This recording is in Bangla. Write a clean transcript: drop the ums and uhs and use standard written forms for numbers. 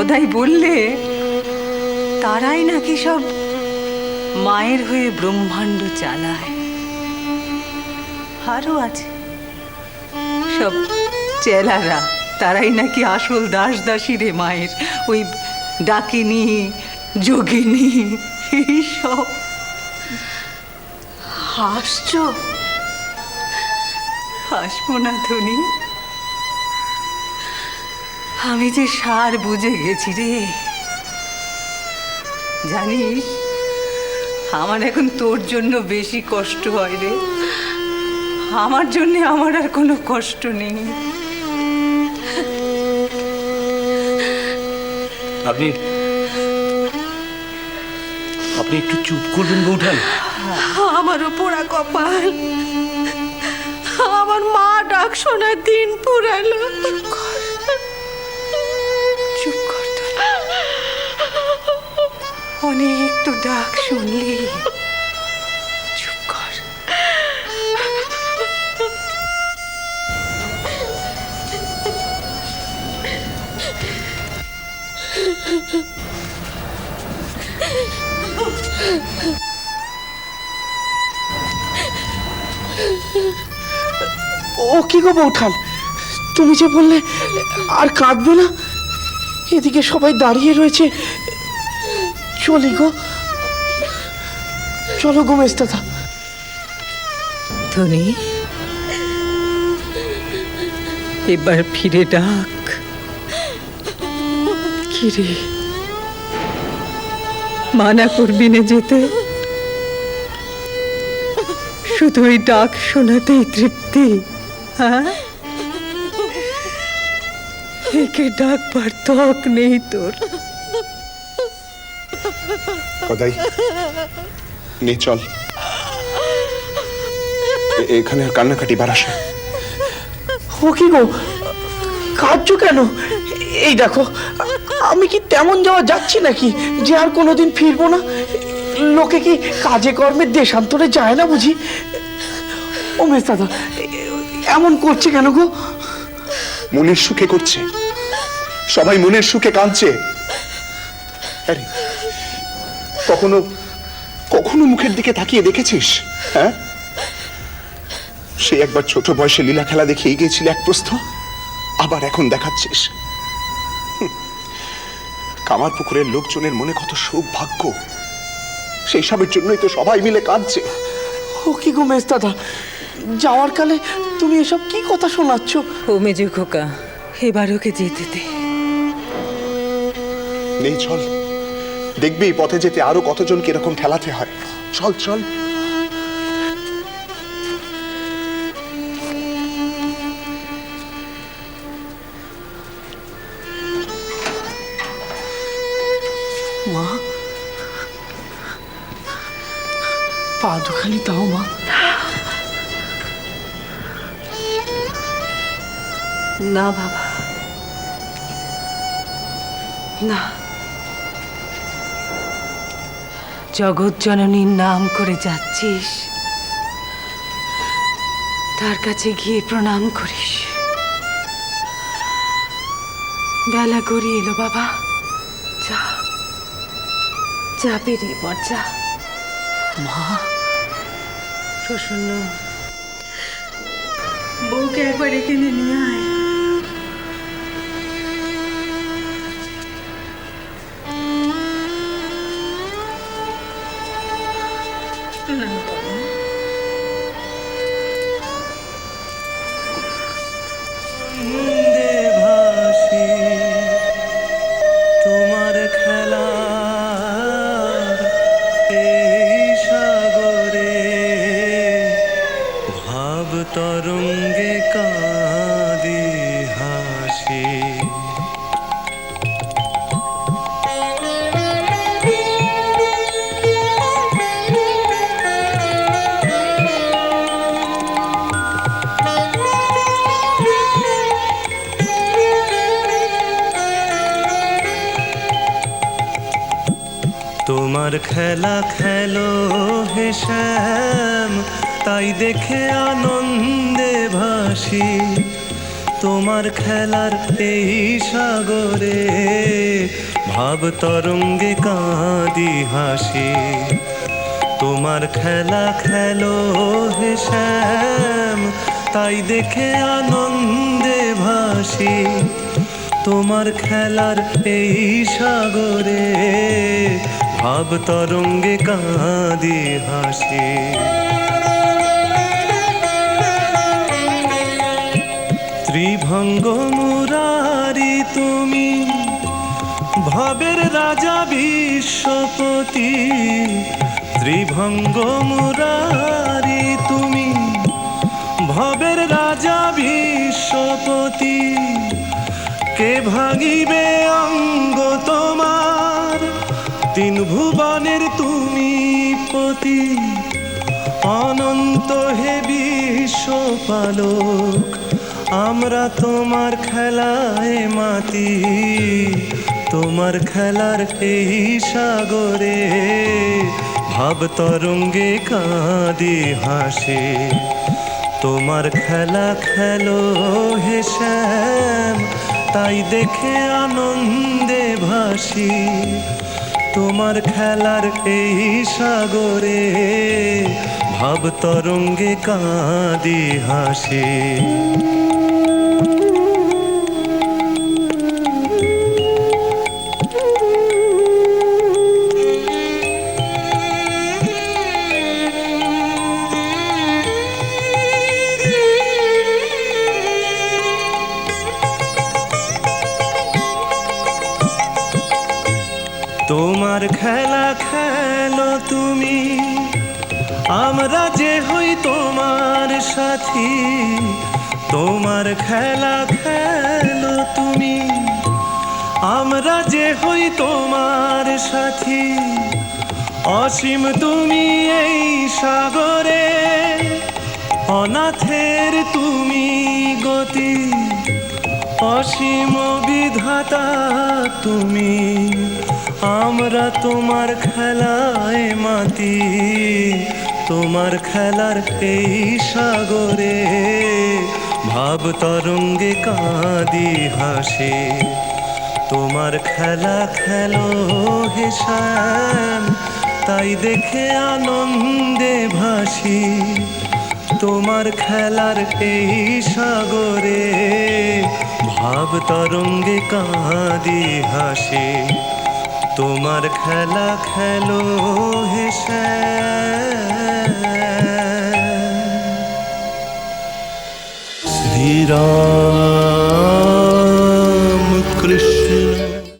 গদাই বললে তারাই নাকি সব মায়ের হয়ে ব্রহ্মাণ্ড চালায়। আরো আছে সব চেলারা, তারাই নাকি আসল দাস দাসী রে মায়ের, ওই ডাকিনী যোগিনী এইসব। হাসছো? হাসবো না ধনী, আমি যে সার বুঝে গেছি রে। জানিস আমার এখন তোর জন্য বেশি কষ্ট হয় রে, আমার জন্য আমার আর কোনো কষ্ট নেই। আপনি আপনি একটু চুপ করবেন বৌঠান? আমারও পোড়া কপাল, আমার মা ডাক শোনার দিন পুরালো। চুপ কর তো, অনেক তো ডাক শুনলি, চুপ কর। ও কি গো বৌঠান, তুমি যে বললে আর কাঁদবে না, এদিকে সবাই দাঁড়িয়ে রয়েছে। চলি গো, চলো গো মেজদাদা। ধনী, এবার ফিরে ডাক। কিরে, মানা করবি না যেতে? শুধু ওই ডাক শোনাতেই তৃপ্তি? হ্যাঁ, একে ডাকবার তক নেই তোর? গদাই, নে চল, এখানে আর কান্নাকাটি বাড়াস না। ও কি গো, কাঁদছো কেন? এই দেখো, আমি কি তেমন যাওয়া যাচ্ছি নাকি যে আর কোনোদিন ফিরবো না? লোকে কি কাজে কর্মে দেশান্তরে যায় না বুঝি? ও মেজদাদা, এমন করছে কেন গো? মনের সুখে করছে, সবাই মনের সুখে কাঁদছে। আরে কখনো কখনো মুখের দিকে তাকিয়ে দেখেছিস? হ্যাঁ, সে একবার ছোট বয়সে লীলা খেলা দেখে এগিয়েছিল এক প্রস্থ, আবার এখন দেখাচ্ছিস। কামার পুকুরের লোকজনের মনে কত সৌভাগ্য, সেই সবের জন্যই তো সবাই মিলে কাঁদছে। ও কি গো মেজদাদা, যাওয়ার কালে তুমি এসব কি কথা শোনাচ্ছ? ও মেজো খোকা, এবার ওকে যেতে দে। নেই চল, দেখবি পথে যেতে আরো কতজন কিরকম ঠেলাতে হয়। চল চল। মা, পা দুখানি দাও মা। না বাবা, না, জগৎ জননীর নাম করে যাচ্ছিস, তার কাছে গিয়ে প্রণাম করিস। বেলা গড়িয়ে এলো বাবা, যা যা, বেরিয়ে পড় যা। মা, প্রসন্ন, বউকে একবার এখানে নিয়ে আয়। না বাবা, ভাসি তোমার খেলা এই সাগরে, ভাব তরঙ্গে কাঁদি হাসি। তোমার খেলা খেলো হে শ্যাম, তাই দেখে আনন্দে ভাসি। তোমার খেলার এই সাগরে ভাব তরঙ্গে কাঁদি হাসি। তোমার খেলা খেলো হে শ্যাম, তাই দেখে আনন্দে ভাসি। তোমার খেলার এই সাগরে ভাব তরঙ্গে কাঁদি হাসি। ত্রিভঙ্গ মুরারি তুমি, ভবের রাজা বিশ্বপতি। ত্রিভঙ্গ মুরারি তুমি, ভবের রাজা বিশ্বপতি। কে ভাঙিবে অঙ্গ তোমার, তিন ভুবনের তুমি পতি। অনন্ত হে বিশ্বপালক, আমরা তোমার খেলায় মাতি। তোমার খেলার এই সাগরে ভাব তরঙ্গে কাঁদি হাসি। তোমার খেলা খেলো হে শ্যাম, তাই দেখে আনন্দে ভাসি। তোমার খেলার এই সাগরে ভাব তরঙ্গে কাঁদি হাসি। তোমার খেলা খেলো তুমি, আমরা যে হই তোমার সাথী। তোমার খেলা খেলো তুমি, আমরা যে হই তোমার সাথী। অসীম তুমি এই সাগরে, অনাথের তুমি গতি। অসীম বিধাতা তুমি, আমরা তোমার খেলায় মাতি। তোমার খেলার এই সাগরে ভাব তরঙ্গে কাঁদি হাসি। তোমার খেলা খেলো হে শ্যাম, তাই দেখে আনন্দে ভাসি। তোমার খেলার এই সাগরে ভাব তরঙ্গে কাঁদি হাসি। তোমার খেলা খেলো হে শ্যাম। শ্রীরাম কৃষ্ণ।